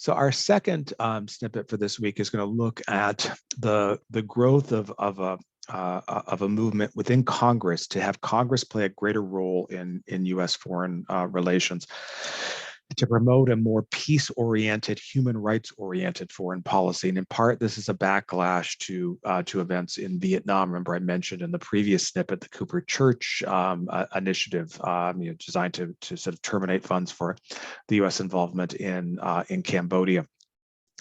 So our second snippet for this week is going to look at the growth of a movement within Congress to have Congress play a greater role in U.S. foreign relations, to promote a more peace-oriented, human rights-oriented foreign policy. And in part, this is a backlash to events in Vietnam. Remember, I mentioned in the previous snippet the Cooper Church initiative, designed to sort of terminate funds for the U.S. involvement in Cambodia.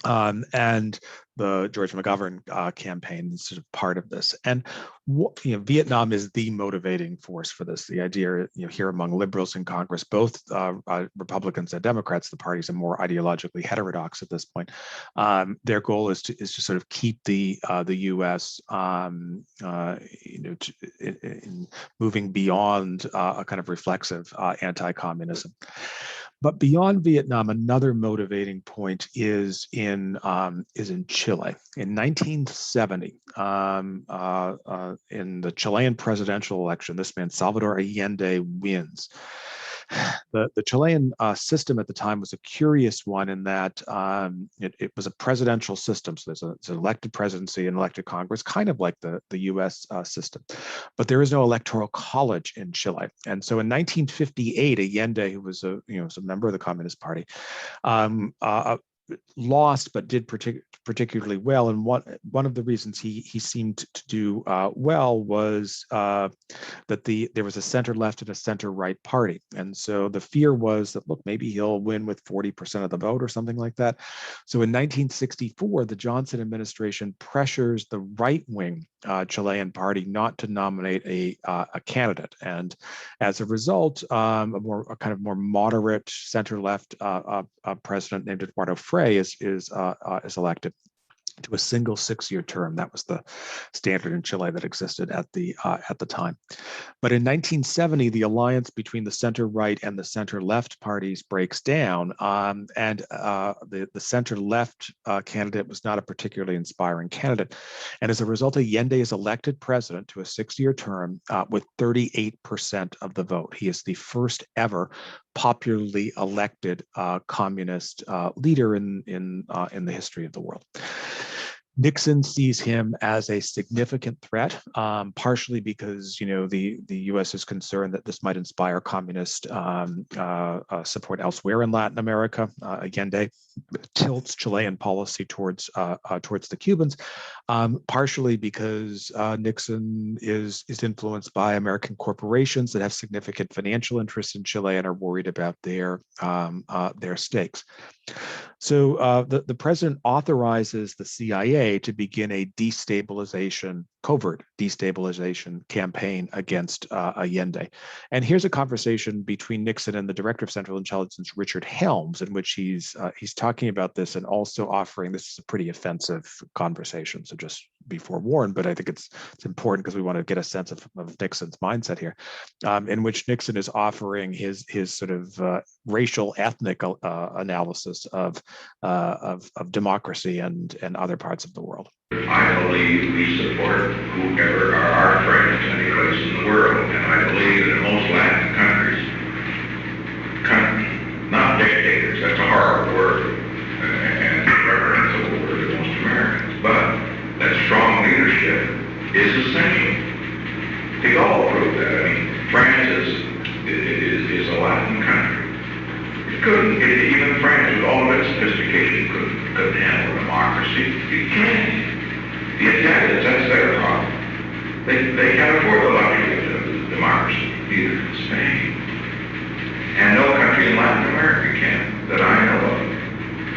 And the George McGovern campaign is sort of part of this. And Vietnam is the motivating force for this. The idea, here among liberals in Congress, both Republicans and Democrats, the parties are more ideologically heterodox at this point. Their goal is to sort of keep the U.S. Moving beyond a kind of reflexive anti-communism. But beyond Vietnam, another motivating point is in Chile. In 1970, in the Chilean presidential election, this man Salvador Allende wins. The Chilean system at the time was a curious one in that it was a presidential system. So there's an elected presidency and elected Congress, kind of like the U.S. System. But there is no electoral college in Chile. And so in 1958, Allende, who was a member of the Communist Party, lost but did particularly well. And one of the reasons he seemed to do well was that there was a center left and a center right party. And so the fear was that, look, maybe he'll win with 40% of the vote or something like that. So in 1964, the Johnson administration pressures the right-wing Chilean party not to nominate a candidate. And as a result, a kind of more moderate center-left president named Eduardo Frei is elected to a single 6-year term. That was the standard in Chile that existed at the time. But in 1970, the alliance between the center-right and the center-left parties breaks down, and the center-left candidate was not a particularly inspiring candidate. And as a result, Allende is elected president to a 6-year term with 38% of the vote. He is the first ever popularly elected communist leader in the history of the world. Nixon sees him as a significant threat, partially because the U.S. is concerned that this might inspire communist support elsewhere in Latin America. Allende tilts Chilean policy towards the Cubans, partially because Nixon is influenced by American corporations that have significant financial interests in Chile and are worried about their stakes. So the president authorizes the CIA to begin a covert destabilization campaign against Allende. And here's a conversation between Nixon and the Director of Central Intelligence, Richard Helms, in which he's talking about this and also offering, this is a pretty offensive conversation, so just be forewarned, but I think it's important because we want to get a sense of Nixon's mindset here, in which Nixon is offering his sort of racial ethnic analysis of democracy and other parts of the world. I believe we support whoever are our friends any place in the world, and I believe that most Latin countries, not dictators, that's a horrible word, and referential word to most Americans, but that strong leadership is essential. They all prove that. I mean, France is a Latin country. Even France, with all of its sophistication, couldn't handle democracy. It can't. The Italians, that's their problem. They can't afford the luxury of democracy, either in Spain. And no country in Latin America can, that I know of.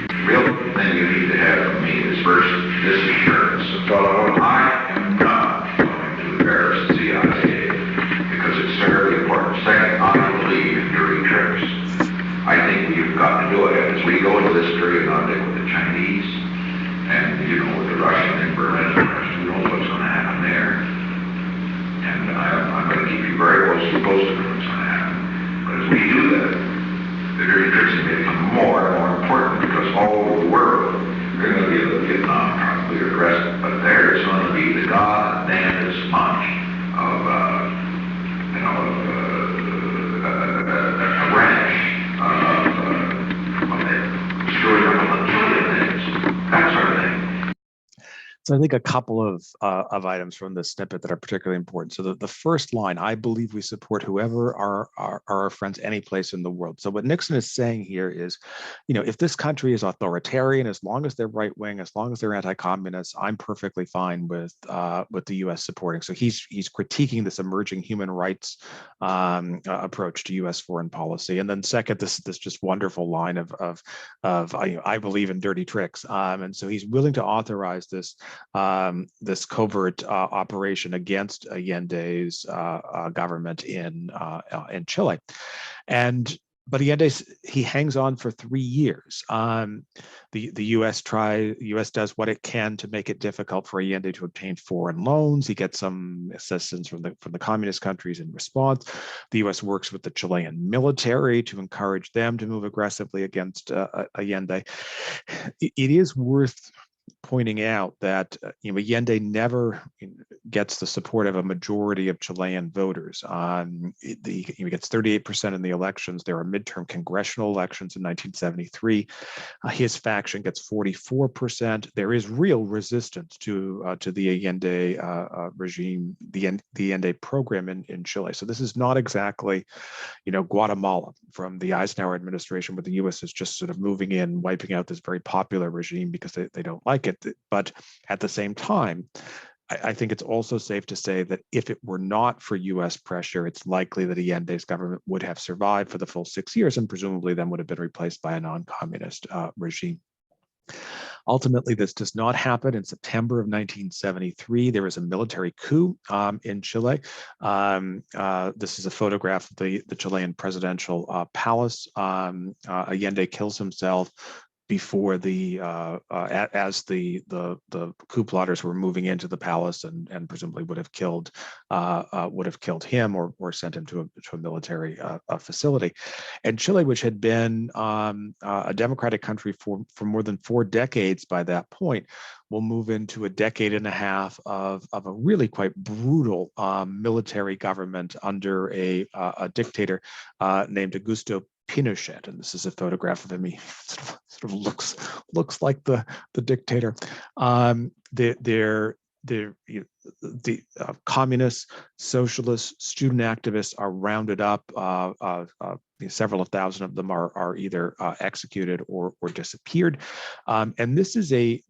The real thing you need to have from me is first this assurance. I am not going to embarrass the CIA because it's very important. Second, I believe in during trips. I think we've got to do it as we go into this period on with the Chinese and, with the Russian in Berlin, who knows what's going to happen there. And I'm going to keep you very closely posted on what's going to happen. But as we do that, the dirty tricks may become more and more important because all over the world, they're going to be the Vietnam probably addressed, but there's going to be the goddamnest bunch of, a rash of screwing up on the So I think a couple of items from this snippet that are particularly important. So the first line, I believe we support whoever are our friends any place in the world. So what Nixon is saying here is, if this country is authoritarian, as long as they're right wing, as long as they're anti-communist, I'm perfectly fine with the U.S. supporting. So he's critiquing this emerging human rights approach to U.S. foreign policy. And then second, this just wonderful line of I believe in dirty tricks, and so he's willing to authorize this covert operation against Allende's government in Chile, but he hangs on for 3 years. The U.S. does what it can to make it difficult for Allende to obtain foreign loans. He gets some assistance from the communist countries in response. The U.S. works with the Chilean military to encourage them to move aggressively against Allende. It is worth pointing out that Allende never gets the support of a majority of Chilean voters. He gets 38% in the elections. There are midterm congressional elections in 1973. His faction gets 44%. There is real resistance to the Allende regime, the Allende program in Chile. So this is not exactly, Guatemala from the Eisenhower administration, where the U.S. is just sort of moving in, wiping out this very popular regime because they don't like it. But at the same time, I think it's also safe to say that if it were not for U.S. pressure, it's likely that Allende's government would have survived for the full 6 years and presumably then would have been replaced by a non-communist regime. Ultimately, this does not happen. In September of 1973, there is a military coup in Chile. This is a photograph of the Chilean presidential palace. Allende kills himself before as the coup plotters were moving into the palace and presumably would have killed him or sent him to a military facility. And Chile, which had been a democratic country for more than 4 decades by that point, will move into a decade and a half of a really quite brutal military government under a dictator named Augusto Pinochet, and this is a photograph of him. He sort of looks like the dictator. The communists, socialists, student activists are rounded up. Several of thousand of them are either executed or disappeared, and this is a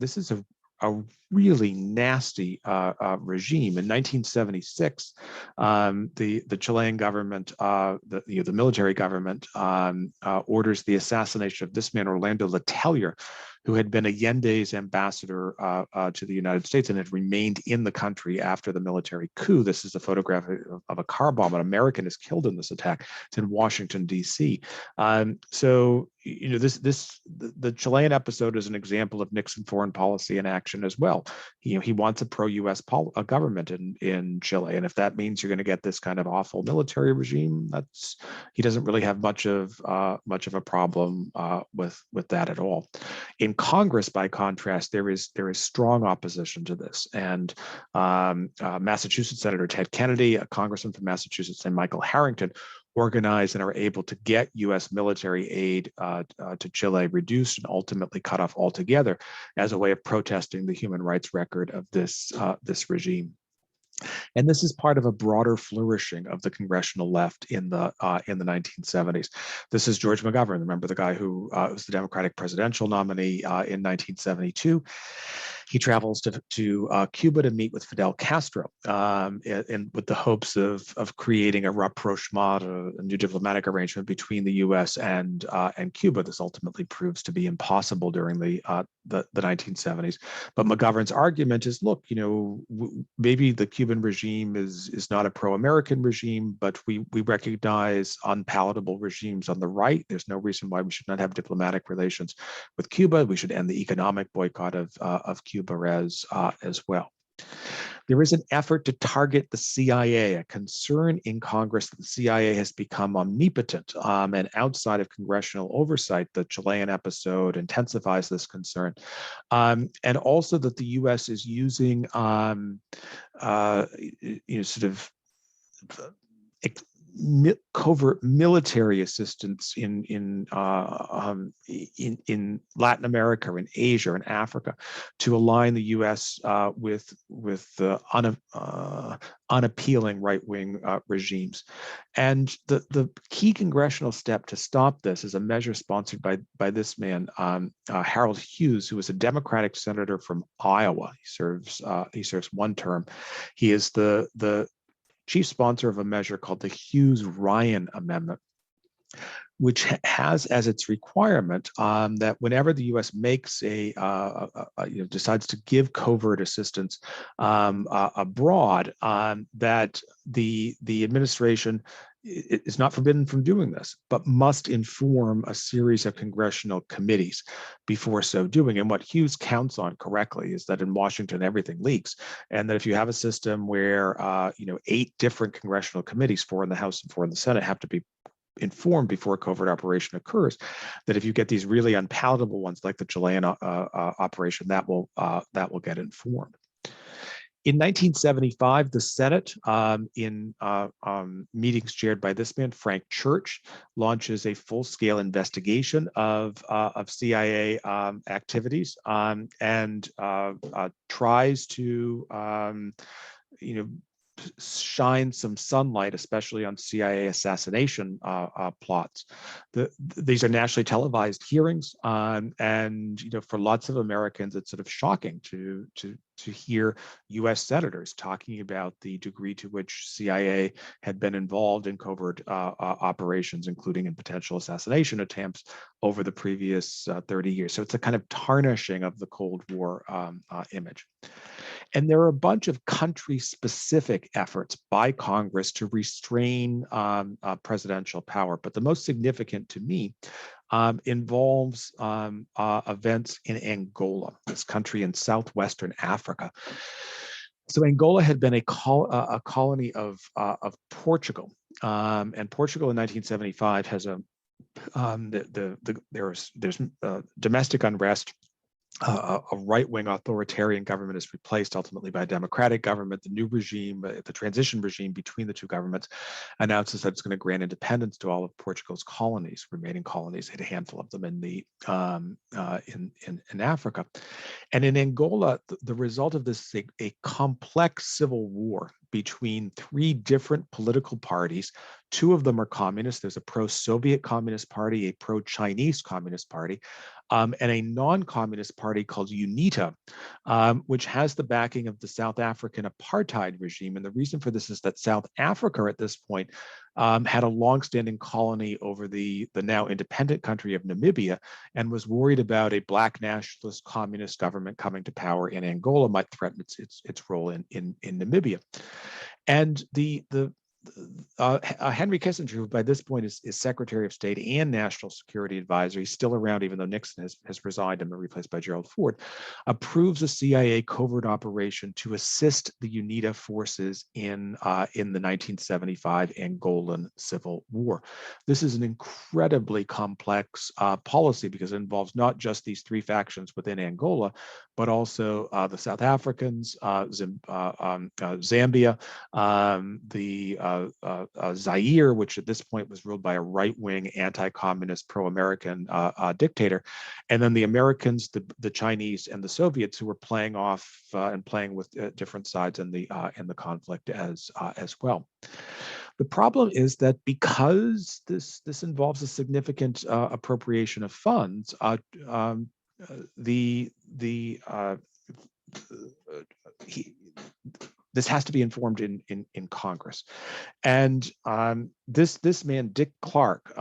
really nasty regime. In 1976, the Chilean government, the military government, orders the assassination of this man, Orlando Letelier, who had been Allende's ambassador to the United States and had remained in the country after the military coup. This is a photograph of a car bomb. An American is killed in this attack. It's in Washington, D.C. So the Chilean episode is an example of Nixon foreign policy in action as well. He wants a pro-U.S. government in Chile, and if that means you're going to get this kind of awful military regime, he doesn't really have much of a problem with that at all. In Congress, by contrast, there is strong opposition to this, and Massachusetts Senator Ted Kennedy, a congressman from Massachusetts, and Michael Harrington organize and are able to get U.S. military aid to Chile reduced and ultimately cut off altogether as a way of protesting the human rights record of this regime. And this is part of a broader flourishing of the congressional left in the 1970s. This is George McGovern, remember the guy who was the Democratic presidential nominee in 1972. He travels to Cuba to meet with Fidel Castro, and with the hopes of creating a rapprochement, a new diplomatic arrangement between the U.S. and Cuba. This ultimately proves to be impossible during the 1970s. But McGovern's argument is, look, maybe the Cuban regime is not a pro-American regime, but we recognize unpalatable regimes on the right. There's no reason why we should not have diplomatic relations with Cuba. We should end the economic boycott of Cuba as well. There is an effort to target the CIA, a concern in Congress that the CIA has become omnipotent and outside of congressional oversight. The Chilean episode intensifies this concern. And also that the U.S. is using covert military assistance in Latin America, in Asia, and Africa, to align the U.S. with the unappealing right-wing regimes. And the key congressional step to stop this is a measure sponsored by this man, Harold Hughes, who was a Democratic senator from Iowa. He serves one term. He is the chief sponsor of a measure called the Hughes-Ryan Amendment, which has as its requirement that whenever the U.S. makes decides to give covert assistance abroad, that the administration is not forbidden from doing this, but must inform a series of congressional committees before so doing. And what Hughes counts on correctly is that in Washington, everything leaks. And that if you have a system where 8 different congressional committees, 4 in the House and 4 in the Senate, have to be informed before a covert operation occurs, that if you get these really unpalatable ones like the Chilean operation, that will get informed. In 1975, the Senate, in meetings chaired by this man, Frank Church, launches a full-scale investigation of CIA activities and tries to, shine some sunlight, especially on CIA assassination plots. These are nationally televised hearings, and for lots of Americans, it's sort of shocking to hear U.S. senators talking about the degree to which CIA had been involved in covert operations, including in potential assassination attempts over the previous 30 years. So it's a kind of tarnishing of the Cold War image. And there are a bunch of country-specific efforts by Congress to restrain presidential power. But the most significant to me involves events in Angola, this country in southwestern Africa. So Angola had been a colony of Portugal, and Portugal in 1975 has there's domestic unrest. A right-wing authoritarian government is replaced ultimately by a democratic government. The new regime, the transition regime between the two governments, announces that it's going to grant independence to all of Portugal's colonies, remaining colonies, a handful of them in Africa. And in Angola, the result of this is a complex civil war between 3 different political parties. 2 of them are communist. There's a pro-Soviet Communist Party, a pro-Chinese Communist Party, and a non-communist party called UNITA, which has the backing of the South African apartheid regime. And the reason for this is that South Africa at this point had a longstanding colony over the now independent country of Namibia, and was worried about a Black nationalist communist government coming to power in Angola might threaten its role in Namibia. And Henry Kissinger, who by this point is Secretary of State and National Security Advisor, he's still around even though Nixon has resigned and been replaced by Gerald Ford, approves a CIA covert operation to assist the UNITA forces in the 1975 Angolan Civil War. This is an incredibly complex policy because it involves not just these 3 factions within Angola, but also the South Africans, Zambia, Zaire, which at this point was ruled by a right-wing, anti-communist, pro-American dictator, and then the Americans, the Chinese, and the Soviets, who were playing off and playing with different sides in the conflict as well. The problem is that because this involves a significant appropriation of funds, this has to be informed in Congress. And this man, Dick Clark,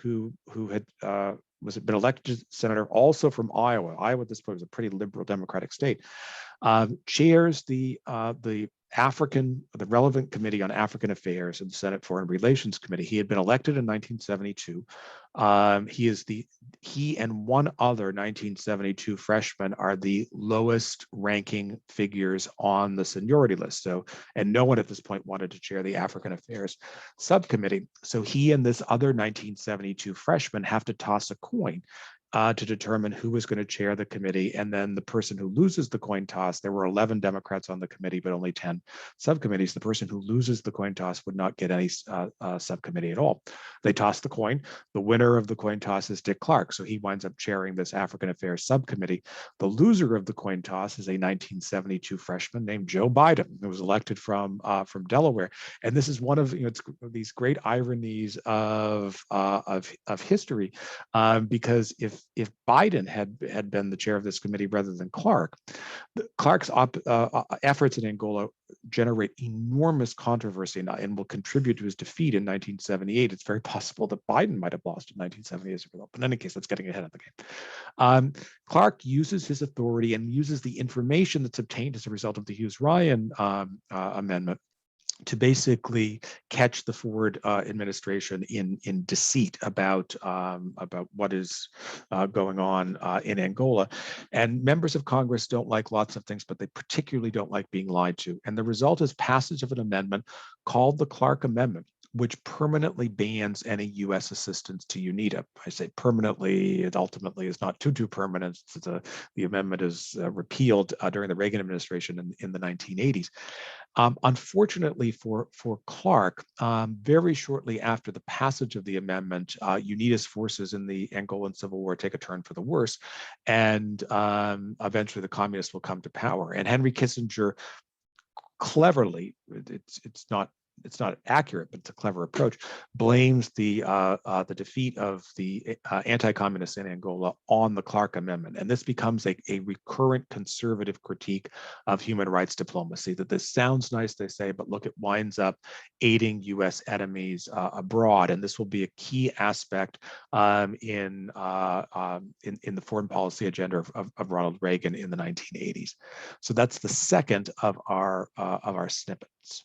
who had been elected senator also from Iowa. Iowa at this point was a pretty liberal Democratic state, chairs the relevant committee on African affairs in the Senate Foreign Relations Committee. He had been elected in 1972. He and one other 1972 freshman are the lowest ranking figures on the seniority list. So, and no one at this point wanted to chair the African Affairs Subcommittee. So he and this other 1972 freshman have to toss a coin. to determine who was going to chair the committee. And then the person who loses the coin toss, there were 11 Democrats on the committee, but only 10 subcommittees. The person who loses the coin toss would not get any subcommittee at all. They toss the coin. The winner of the coin toss is Dick Clark. So he winds up chairing this African Affairs subcommittee. The loser of the coin toss is a 1972 freshman named Joe Biden, who was elected from Delaware. And this is one of these great ironies of history, because if Biden had been the chair of this committee rather than Clark, Clark's efforts in Angola generate enormous controversy and will contribute to his defeat in 1978. It's very possible that Biden might have lost in 1978 as a result. But in any case, that's getting ahead of the game. Clark uses his authority and uses the information that's obtained as a result of the Hughes-Ryan amendment to basically catch the Ford administration in deceit about what is going on in Angola. And members of Congress don't like lots of things, but they particularly don't like being lied to. And the result is passage of an amendment called the Clark Amendment, which permanently bans any U.S. assistance to UNITA. I say permanently; it ultimately is not too permanent. The amendment is repealed during the Reagan administration in the 1980s. Unfortunately for Clark, very shortly after the passage of the amendment, UNITA's forces in the Angolan Civil War take a turn for the worse, and eventually the communists will come to power. And Henry Kissinger cleverly, it's not accurate, but it's a clever approach, blames the defeat of the anti-communists in Angola on the Clark Amendment. And this becomes a recurrent conservative critique of human rights diplomacy, that this sounds nice, they say, but look, it winds up aiding U.S. enemies abroad. And this will be a key aspect in the foreign policy agenda of Ronald Reagan in the 1980s. So that's the second of our snippets.